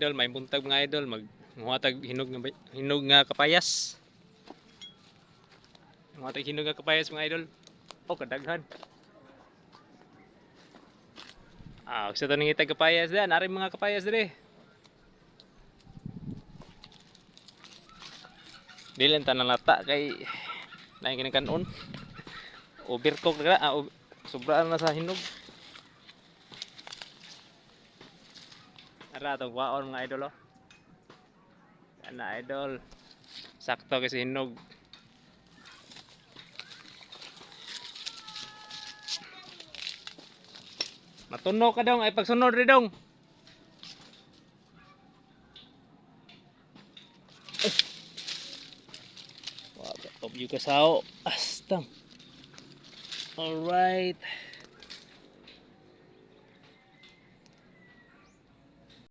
Idol, may buntag mga idol, magmuhatag hinog nga kapayas. Muhatag hinog nga kapayas mga idol. Oh, kadaghan. Gusto to nang itag kapayas da, nari mga kapayas dire. Dilan tanang lata kay naing kinakanon. Overcook na sobra na sa hinog. Ara tong waon mga idol oh. Ana idol. Sakto kasi hinog. Matunog ka dong ay pagsunod ri dong. Wow, top you kasao. Astang. All right.